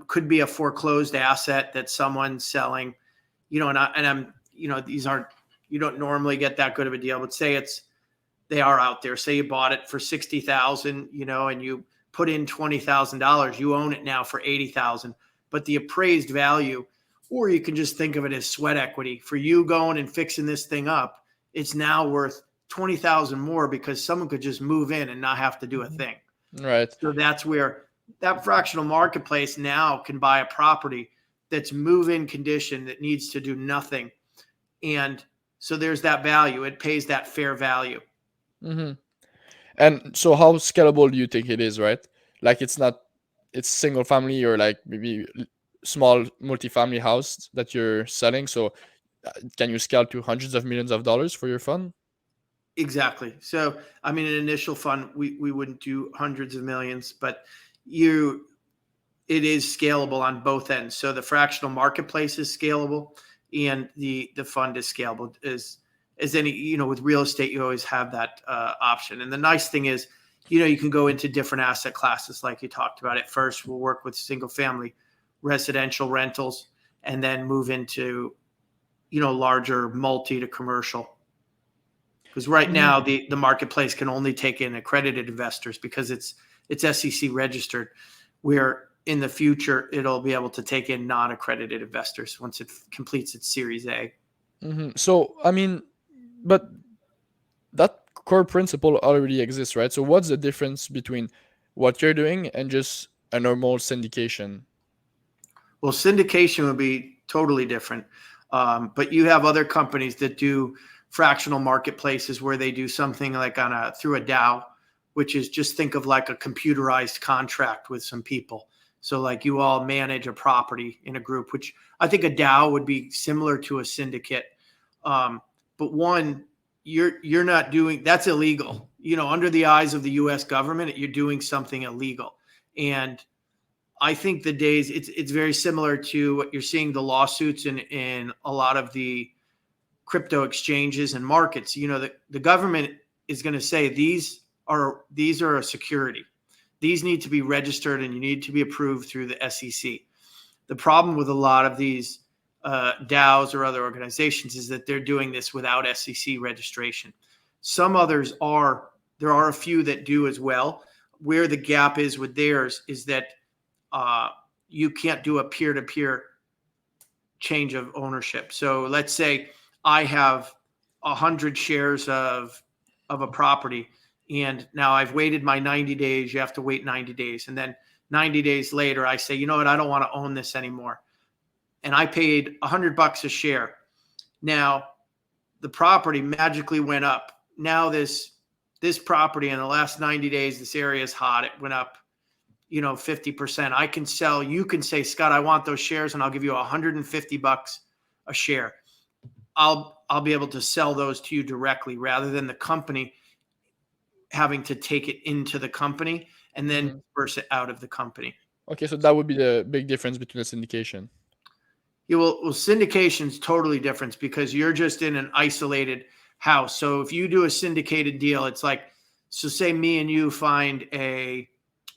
could be a foreclosed asset that someone's selling, these aren't, you don't normally get that good of a deal, but say they are out there. Say you bought it for $60,000, and you put in $20,000, you own it now for $80,000, but the appraised value, or you can just think of it as sweat equity for you going and fixing this thing up. It's now worth $20,000 more because someone could just move in and not have to do a thing. Right. So that's where that fractional marketplace now can buy a property that's move-in condition that needs to do nothing. And so there's that value. It pays that fair value. Mm-hmm. And so how scalable do you think it is, right? Like it's single family, or like maybe small multifamily house that you're selling. So can you scale to hundreds of millions of dollars for your fund? Exactly. So, an initial fund, we wouldn't do hundreds of millions, but it is scalable on both ends. So the fractional marketplace is scalable, and the fund is scalable. As any, with real estate, you always have that option. And the nice thing is, you can go into different asset classes, like you talked about. At first, we'll work with single family residential rentals, and then move into, larger multi to commercial. Because right now the marketplace can only take in accredited investors because it's SEC registered, where in the future it'll be able to take in non-accredited investors once it completes its Series A. Mm-hmm. So but that core principle already exists, right? So what's the difference between what you're doing and just a normal syndication? Well, syndication would be totally different. But you have other companies that do fractional marketplaces where they do something like through a DAO, which is, just think of like a computerized contract with some people. So like you all manage a property in a group, which I think a DAO would be similar to a syndicate. But one, you're not doing, that's illegal. Under the eyes of the US government, you're doing something illegal. And I think the days, it's very similar to what you're seeing, the lawsuits in a lot of the crypto exchanges and markets. The government is going to say these are a security. These need to be registered and you need to be approved through the SEC. The problem with a lot of these DAOs or other organizations is that they're doing this without SEC registration. Some others there are a few that do as well. Where the gap is with theirs is that you can't do a peer-to-peer change of ownership. So let's say I have 100 shares of a property, and now I've waited my 90 days. You have to wait 90 days. And then 90 days later, I say, you know what? I don't want to own this anymore. And I paid $100 a share. Now the property magically went up. Now this property in the last 90 days, this area is hot. It went up, 50%. I can sell, you can say, Scott, I want those shares and I'll give you $150 a share. I'll be able to sell those to you directly rather than the company having to take it into the company and then disperse it out of the company. Okay, so that would be the big difference between a syndication. Yeah, well, syndication is totally different because you're just in an isolated house. So if you do a syndicated deal, it's like, so say me and you find a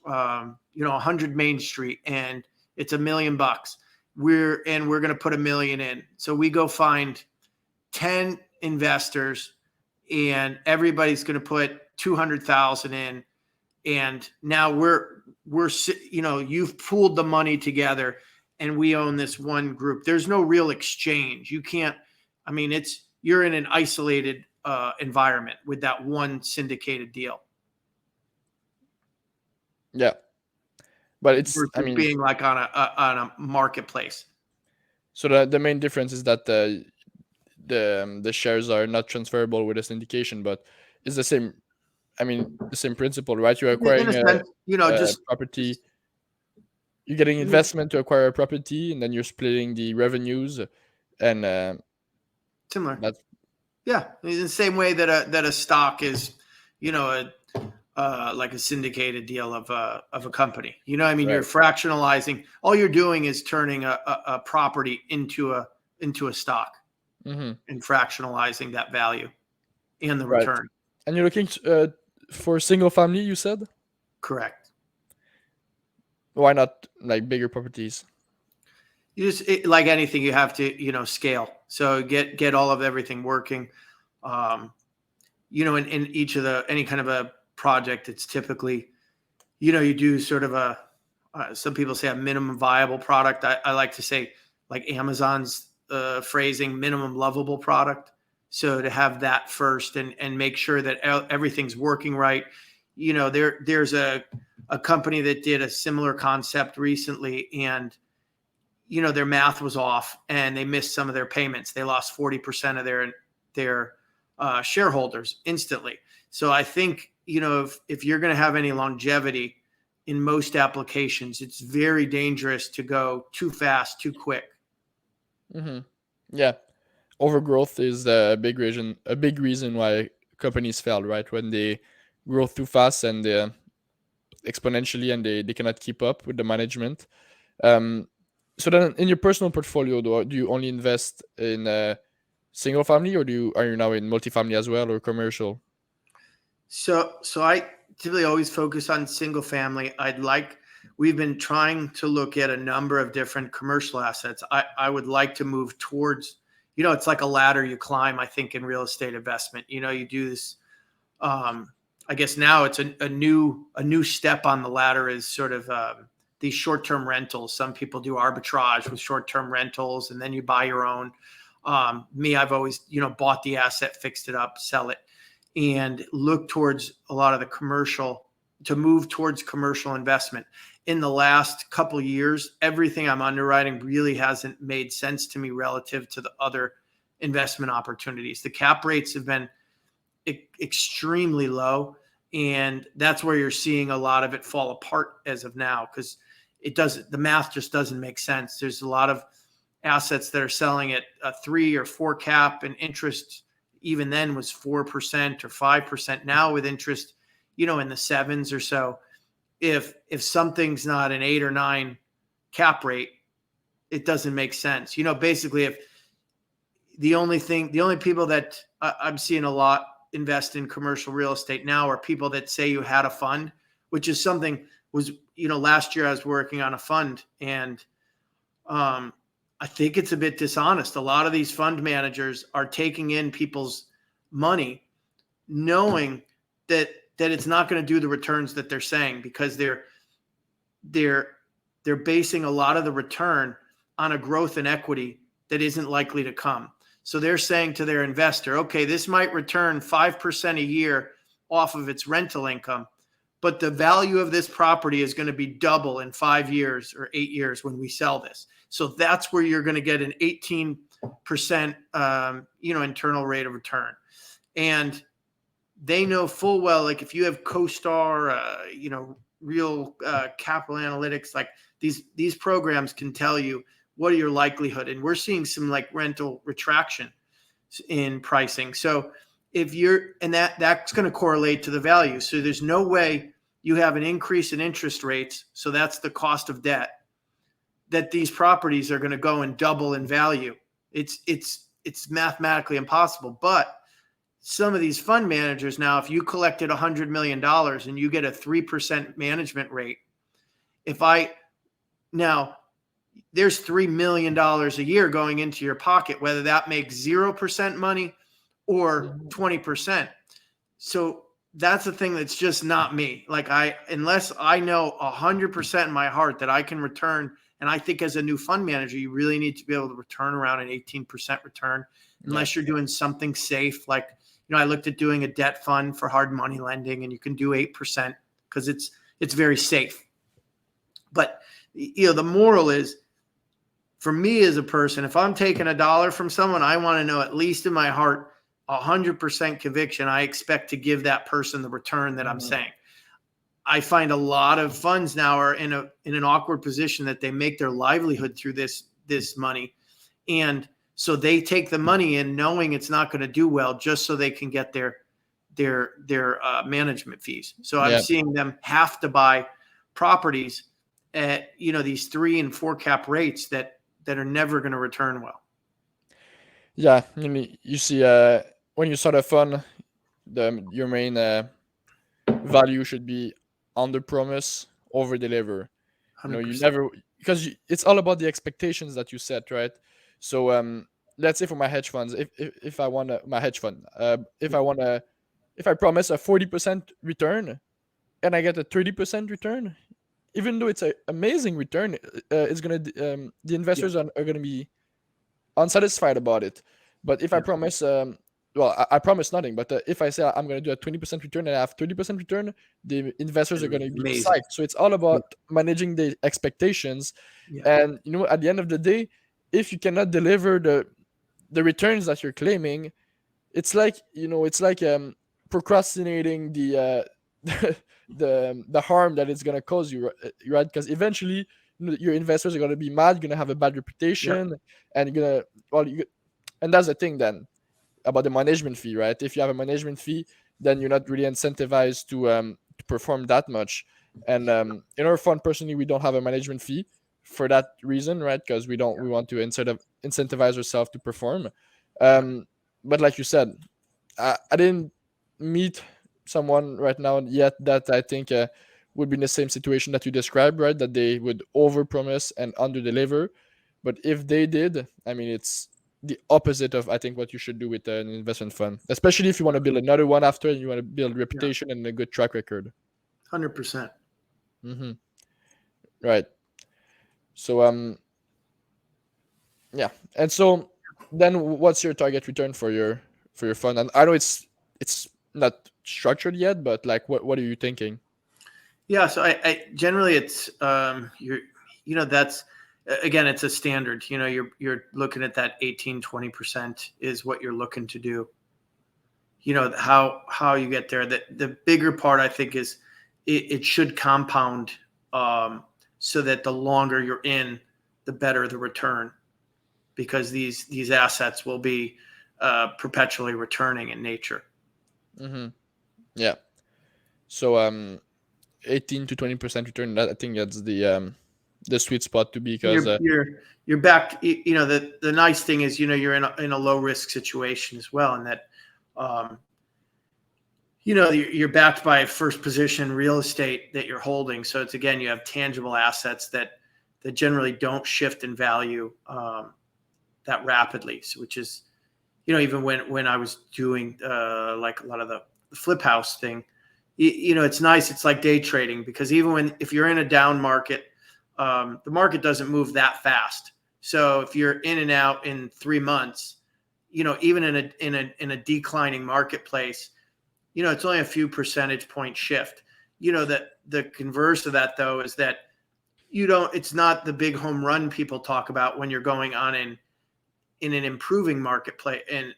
100 Main Street and it's $1 million. We're going to put $1 million in. So we go find 10 investors and everybody's going to put 200,000 in. And now you've pooled the money together and we own this one group. There's no real exchange. You can't, you're in an isolated environment with that one syndicated deal. Yeah. But it's, being like on a marketplace. So the main difference is that the shares are not transferable with a syndication, but it's the same. The same principle, right? You're acquiring a property. You're getting investment to acquire a property, and then you're splitting the revenues, and similar. Yeah, in the same way that a stock is, like a syndicated deal of a company. Right. You're fractionalizing. All you're doing is turning a property into a stock, and fractionalizing that value and the return. And you're looking for single family, you said? Correct. Why not like bigger properties? You just like anything, you have to scale. So get all of everything working. In each of any kind of a project, it's typically, you do sort of some people say a minimum viable product. I like to say, like Amazon's phrasing, minimum lovable product. So to have that first and make sure that everything's working right. There's a company that did a similar concept recently, and their math was off and they missed some of their payments. They lost 40% of their shareholders instantly. So I think, if you're going to have any longevity in most applications, it's very dangerous to go too fast, too quick. Mm-hmm. Yeah. Overgrowth is a big reason why companies fail, right? When they grow too fast and exponentially, and they cannot keep up with the management. So then in your personal portfolio, do you only invest in single family, or are you now in multifamily as well, or commercial? So I typically always focus on single family. We've been trying to look at a number of different commercial assets. I would like to move towards, it's like a ladder you climb, I think, in real estate investment. You do this, I guess now it's a new step on the ladder is sort of these short-term rentals. Some people do arbitrage with short-term rentals, and then you buy your own. I've always, bought the asset, fixed it up, sell it, and look towards a lot of the commercial, to move towards commercial investment. In the last couple of years, everything I'm underwriting really hasn't made sense to me relative to the other investment opportunities. The cap rates have been extremely low, and that's where you're seeing a lot of it fall apart as of now, because the math just doesn't make sense. There's a lot of assets that are selling at a 3 or 4 cap, and interest even then was 4% or 5%. Now with interest, in the 7s or so, if something's not an 8 or 9 cap rate, it doesn't make sense. Basically, if the only people that I'm seeing a lot invest in commercial real estate now are people that say you had a fund, which is something last year I was working on a fund, and I think it's a bit dishonest. A lot of these fund managers are taking in people's money knowing that it's not going to do the returns that they're saying, because they're basing a lot of the return on a growth in equity that isn't likely to come. So they're saying to their investor, okay, this might return 5% a year off of its rental income, but the value of this property is going to be double in 5 years or 8 years when we sell this. So that's where you're going to get an 18% internal rate of return. And they know full well, like if you have CoStar, real capital analytics, like these programs can tell you what are your likelihood. And we're seeing some like rental retraction in pricing. So if you're, and that's going to correlate to the value. So there's no way you have an increase in interest rates. So that's the cost of debt, that these properties are going to go and double in value. It's mathematically impossible. But some of these fund managers now, if you collected $100 million and you get a 3% management rate, there's $3 million a year going into your pocket, whether that makes 0% money or 20%. So that's the thing that's just not me. Like unless I know 100% in my heart that I can return, and I think as a new fund manager, you really need to be able to return around an 18% return, unless you're doing something safe. Like, I looked at doing a debt fund for hard money lending, and you can do 8% because it's very safe. But the moral is, for me as a person, if I'm taking $1 from someone, I want to know, at least in my heart, 100% conviction I expect to give that person the return that I'm saying. I find a lot of funds now are in an awkward position that they make their livelihood through this money, and so they take the money in knowing it's not going to do well, just so they can get their management fees. So I'm seeing them have to buy properties at these 3 and 4 cap rates that are never going to return well. Yeah, you see, when you start a fund, your main value should be under promise, over deliver. You never, because it's all about the expectations that you set, right? So let's say for my hedge funds, if I want my hedge fund, if I promise a 40% return and I get a 30% return, even though it's an amazing return, it's gonna the investors are gonna be unsatisfied about it. But if I promise, I promise nothing. But if I say I'm going to do a 20% return and I have 30% return, the investors are going to be psyched. So it's all about managing the expectations. And at the end of the day, if you cannot deliver the returns that you're claiming, it's like procrastinating the the harm that it's going to cause you, right? Because eventually your investors are going to be mad, you're going to have a bad reputation, and you're going to and that's the thing then about the management fee, right? If you have a management fee, then you're not really incentivized to perform that much. And in our fund, personally, we don't have a management fee for that reason, right? Because we want to incentivize ourselves to perform. But like you said, I didn't meet someone right now yet that I think would be in the same situation that you described, right? That they would overpromise and underdeliver. But if they did, I mean, it's the opposite of I think what you should do with an investment fund, especially if you want to build another one after and you want to build reputation and a good track record. 100%. Right. So yeah. And so then what's your target return for your fund? And I know it's not structured yet, but like what are you thinking? Yeah, so I generally it's that's, again, it's a standard. You're looking at that 18-20% is what you're looking to do. How you get there. The bigger part, I think, is it should compound, so that the longer you're in, the better the return, because these assets will be perpetually returning in nature. Yeah. So 18 to 20% return. I think that's the sweet spot to be, because you're back. The nice thing is you're in a low risk situation as well, and that you're backed by first position real estate that you're holding. So it's, again, you have tangible assets that generally don't shift in value that rapidly. So, which is even when I was doing like a lot of the flip house thing, it's nice. It's like day trading, because even if you're in a down market, the market doesn't move that fast. So if you're in and out in 3 months, even in a declining marketplace, it's only a few percentage point shift. That the converse of that though is that it's not the big home run people talk about when you're going on in an improving marketplace and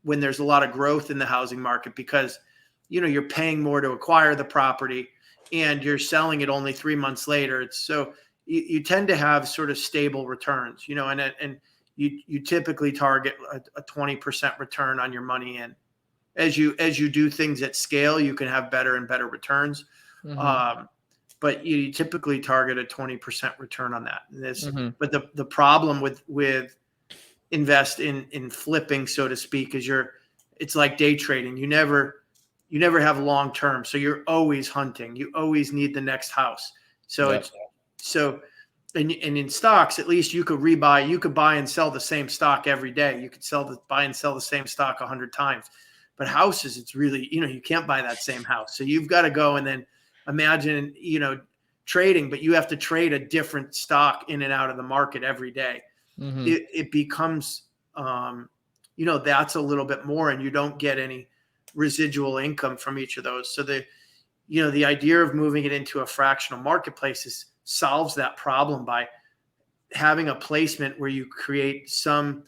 when there's a lot of growth in the housing market, because you're paying more to acquire the property and you're selling it only 3 months later. It's so you tend to have sort of stable returns, and you typically target a 20% return on your money in. As you do things at scale, you can have better and better returns. Mm-hmm. But you typically target a 20% return on that. Mm-hmm. But the problem with invest in flipping, so to speak, is it's like day trading. You never have long term, so you're always hunting. You always need the next house. So Yep. and in stocks, at least you could buy and sell the same stock every day. You could buy and sell the same stock 100 times. But houses, it's really, you can't buy that same house. So you've got to go and then imagine, trading, but you have to trade a different stock in and out of the market every day. Mm-hmm. It becomes, that's a little bit more, and you don't get any residual income from each of those. So the idea of moving it into a fractional marketplace solves that problem by having a placement where you create some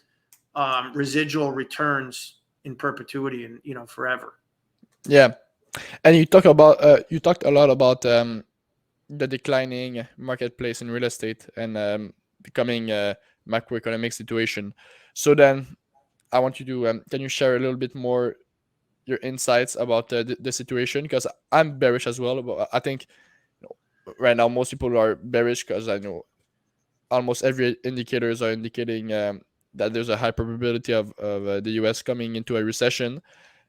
residual returns in perpetuity and forever. Yeah, and you talked a lot about the declining marketplace in real estate and becoming a macroeconomic situation. So then, I want you to can you share a little bit more your insights about the situation? Because I'm bearish as well. But I think right now most people are bearish because I know almost every indicators are indicating that there's a high probability of the US coming into a recession.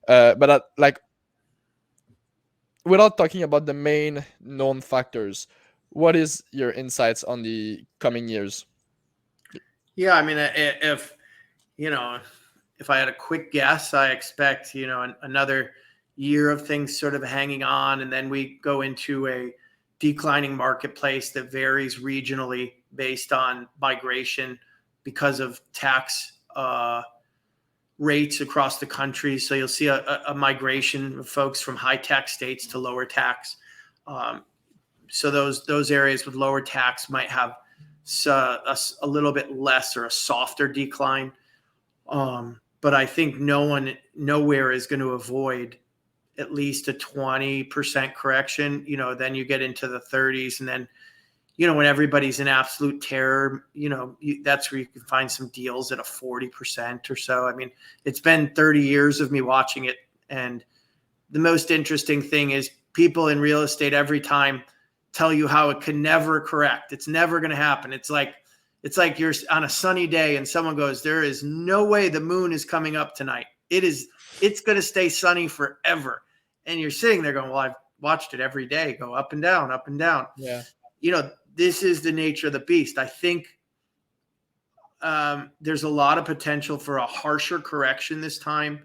But like without talking about the main known factors, what is your insights on the coming years? Yeah, I mean, if I had a quick guess, I expect another year of things sort of hanging on, and then we go into a declining marketplace that varies regionally based on migration because of tax rates across the country. So you'll see a migration of folks from high tax states to lower tax. So those areas with lower tax might have a little bit less or a softer decline. But I think nowhere is going to avoid at least a 20% correction. Then you get into the 30s, and then when everybody's in absolute terror, that's where you can find some deals at a 40% or so. I mean, it's been 30 years of me watching it. And the most interesting thing is people in real estate every time tell you how it can never correct. It's never going to happen. It's like you're on a sunny day and someone goes, there is no way the moon is coming up tonight. It's going to stay sunny forever. And you're sitting there going, well, I've watched it every day go up and down, up and down. Yeah. This is the nature of the beast. I think there's a lot of potential for a harsher correction this time.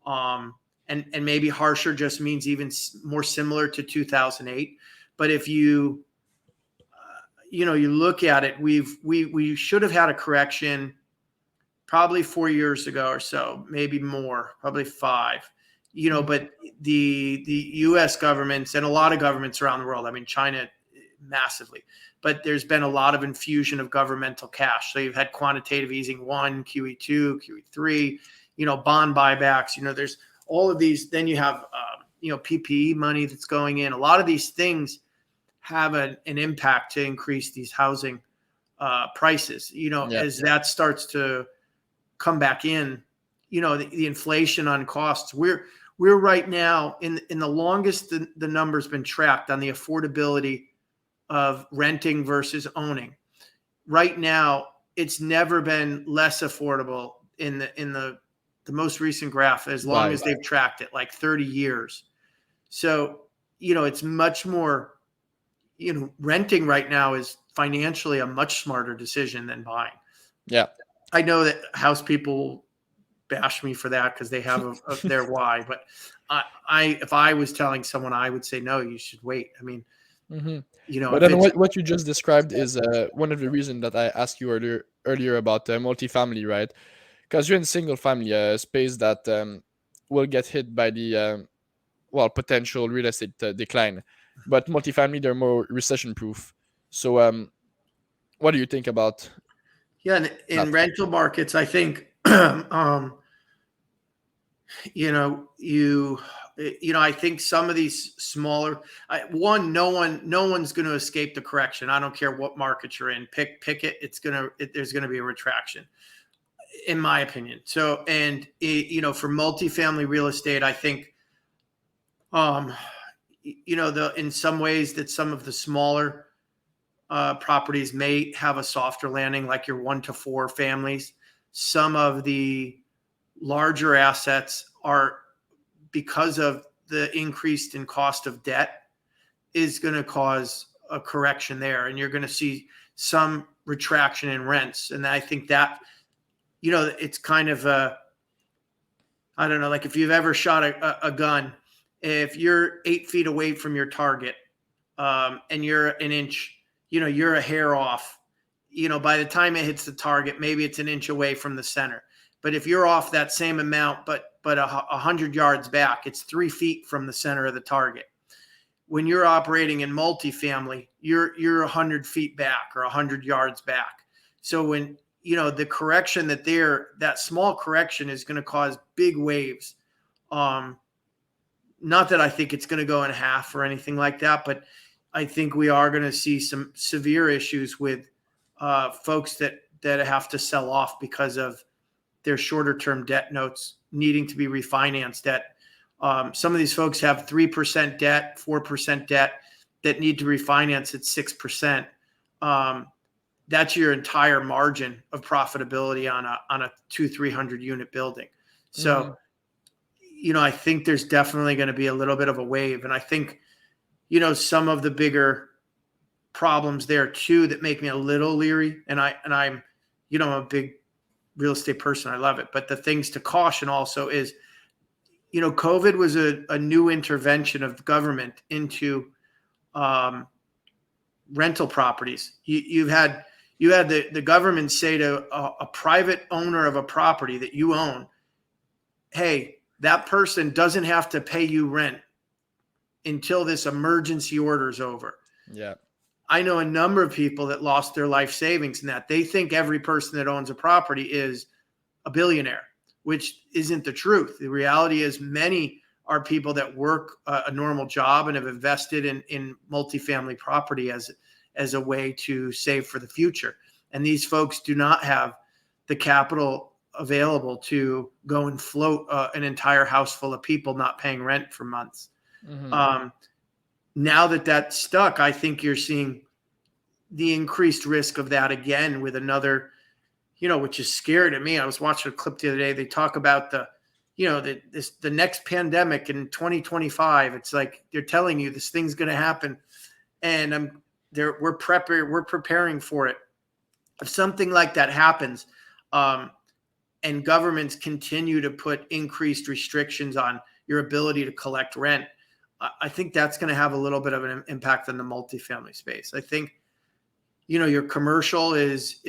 And maybe harsher just means even more similar to 2008. But if you look at it, we should have had a correction probably 4 years ago or so, maybe more, probably 5. But the U.S. governments and a lot of governments around the world, I mean, China massively, but there's been a lot of infusion of governmental cash. So you've had quantitative easing 1, QE2, QE3, bond buybacks. There's all of these. Then you have PPE money that's going in. A lot of these things have an impact to increase these housing prices. As that starts to come back in, the inflation on costs. We're right now in the longest the number's been tracked on the affordability of renting versus owning. Right now, it's never been less affordable in the most recent graph, as long as they've tracked it, like 30 years. So, it's much more, renting right now is financially a much smarter decision than buying. Yeah. I know that house people bash me for that because they have their why, but if I was telling someone, I would say, no, you should wait. I mean, Hmm. But If then it's what you just described is one of the reasons that I asked you earlier about multifamily, right? Because you're in single family, a space that will get hit by the potential real estate decline. But multifamily, they're more recession proof. So what do you think about yeah, that? in rental markets, I think you know you I think some of these smaller no one's going to escape the correction. I don't care what market you're in. Pick it. There's going to be a retraction, in my opinion. So, and for multifamily real estate, I think um the in some ways that some of the smaller properties may have a softer landing, like your 1 to 4 families. Some of the larger assets are, because of the increase in cost of debt, is going to cause a correction there, and you're going to see some retraction in rents. And I think that it's kind of I don't know, like if you've ever shot a gun, if you're 8 feet away from your target, and you're an inch, you're a hair off. By the time it hits the target, maybe it's an inch away from the center. But if you're off that same amount, but 100 yards back, it's 3 feet from the center of the target. When you're operating in multifamily, you're 100 feet back or 100 yards back. So when the correction that small correction is going to cause big waves. Not that I think it's going to go in half or anything like that, but I think we are going to see some severe issues with folks that have to sell off because of their shorter term debt notes needing to be refinanced. Some of these folks have 3% debt, 4% debt that need to refinance at 6%. That's your entire margin of profitability on a 200-300 unit building. Hmm. So, I think there's definitely going to be a little bit of a wave. And I think, some of the bigger problems there too that make me a little leery. I'm I'm a big real estate person. I love it. But the things to caution also is, COVID was a new intervention of the government into um, rental properties. You had the government say to a private owner of a property that you own, hey, that person doesn't have to pay you rent until this emergency order is over. Yeah. I know a number of people that lost their life savings in that. They think every person that owns a property is a billionaire, which isn't the truth. The reality is many are people that work a normal job and have invested in multifamily property as a way to save for the future. And these folks do not have the capital available to go and float an entire house full of people not paying rent for months. Hmm. Um, Now that that's stuck, I think you're seeing the increased risk of that again with another, which is scary to me. I was watching a clip the other day. They talk about the next pandemic in 2025. It's like they're telling you this thing's going to happen, and we're preparing for it. If something like that happens, um, and governments continue to put increased restrictions on your ability to collect rent, I think that's going to have a little bit of an impact on the multifamily space. I think, your commercial is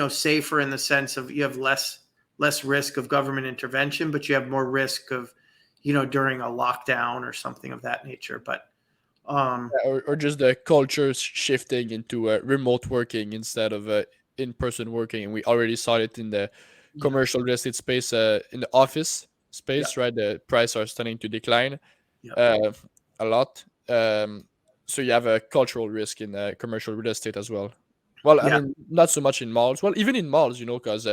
safer in the sense of you have less risk of government intervention, but you have more risk of, during a lockdown or something of that nature. But Or just the culture shifting into remote working instead of in-person working. And we already saw it in the yeah, commercial real estate space, in the office yeah, space, right? The price are starting to decline yeah, uh, a lot. So you have a cultural risk in commercial real estate as well. Well, I yeah, mean, not so much in malls. Well, even in malls, because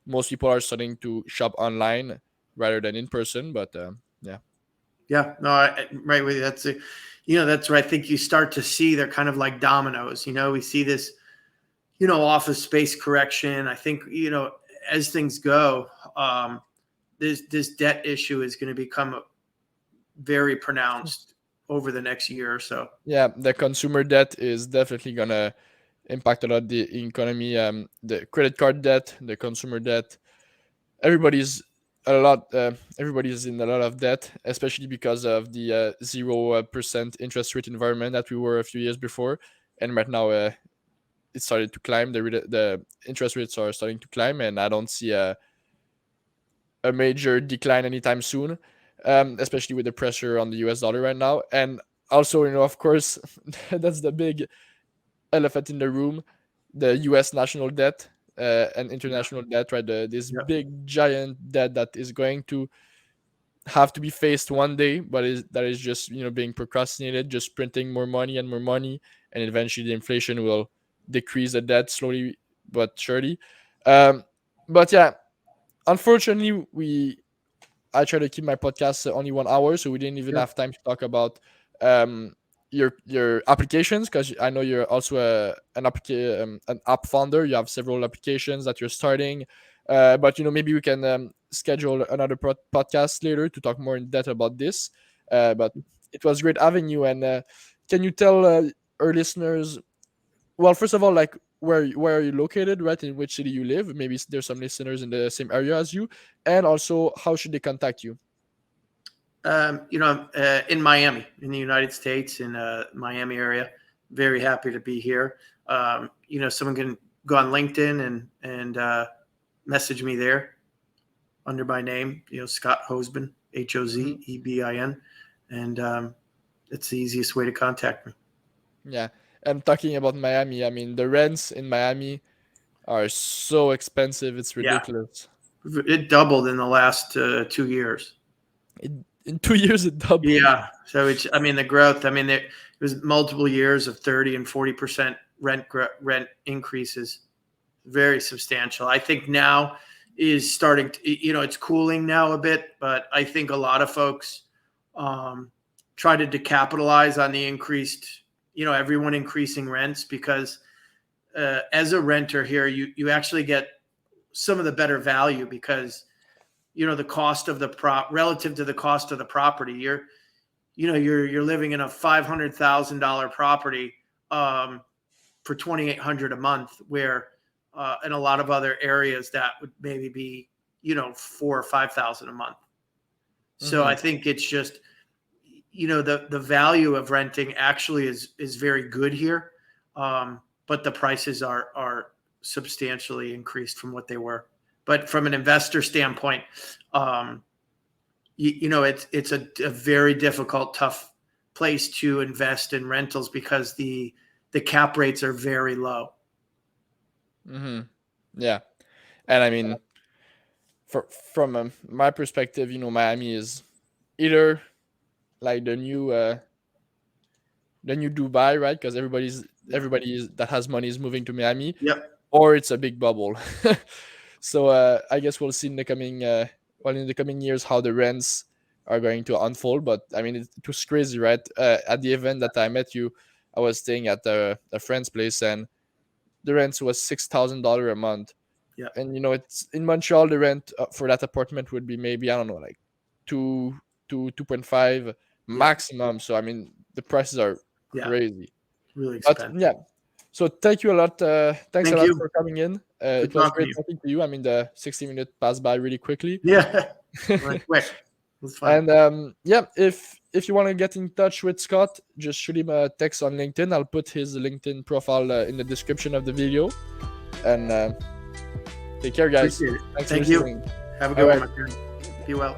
most people are starting to shop online rather than in person. But yeah. yeah. No, right with you. That's where I think you start to see they're kind of like dominoes. We see this, office space correction. I think, as things go, this debt issue is going to become very pronounced over the next year or so. Yeah, the consumer debt is definitely gonna impact a lot the economy. The credit card debt, the consumer debt. Everybody's a lot. Everybody's in a lot of debt, especially because of the 0% interest rate environment that we were a few years before, and right now it started to climb. The interest rates are starting to climb, and I don't see a major decline anytime soon, especially with the pressure on the US dollar right now. And also, of course, that's the big elephant in the room, the US national debt and Yeah. international debt, right? This Yeah. big giant debt that is going to have to be faced one day, but that is just being procrastinated, just printing more money, and eventually the inflation will decrease the debt slowly but surely. Um, but yeah, unfortunately, I try to keep my podcast only 1 hour, so we didn't even Sure. have time to talk about um, your applications, because I know you're also an app founder. You have several applications that you're starting, but maybe we can schedule another podcast later to talk more in depth about this. But it was great having you, and can you tell our listeners, well, first of all, like where are you located, right? In which city you live? Maybe there's some listeners in the same area as you, and also how should they contact you? I'm in Miami, in the United States, in Miami area. Very happy to be here. Someone can go on LinkedIn and message me there under my name. Scott Hosbin, Mhm. Hozebin, and it's the easiest way to contact me. Yeah, and talking about Miami, I mean the rents in Miami are so expensive, it's Yeah, ridiculous. it doubled in the last 2 years. In 2 years, it doubled. Yeah. So the growth, it was multiple years of 30 and 40% rent increases, very substantial. I think now is starting to, it's cooling now a bit, but I think a lot of folks try to decapitalize on the increased, everyone increasing rents because as a renter here, you actually get some of the better value because, the cost of the relative to the cost of the property, you're living in a $500,000 property for 2,800 a month, where in a lot of other areas that would maybe be 4 or 5,000 a month. So I Hmm. think it's just the value of renting actually is very good here, but the prices are substantially increased from what they were. But from an investor standpoint, um, it's a very difficult, tough place to invest in rentals because the cap rates are very low. Hmm. Yeah, and I mean, from my perspective, Miami is either like the new Dubai, right? Because Yeah. everybody that has money is moving to Miami, Yep. or it's a big bubble. So I guess we'll see in the coming years how the rents are going to unfold. But I mean, it was crazy, right? At the event that I met you, I was staying at a friend's place, and the rent was $6,000 a month. Yeah. And it's in Montreal. The rent for that apartment would be maybe, I don't know, like two to 2.5 Yeah. maximum. So I mean, the prices are Yeah. crazy. Really But expensive. yeah, so thank you a lot. Thanks a Thank lot you. for coming in. Good It was talking to great you. talking to you. I mean, the 60 minute passed by really quickly. Yeah. Went quick. It was fun. And yeah, if you want to get in touch with Scott, just shoot him a text on LinkedIn. I'll put his LinkedIn profile in the description of the video. And take care, guys. Appreciate it. Thanks for Thank you. listening. Have a All good one, right. my friend. Be well.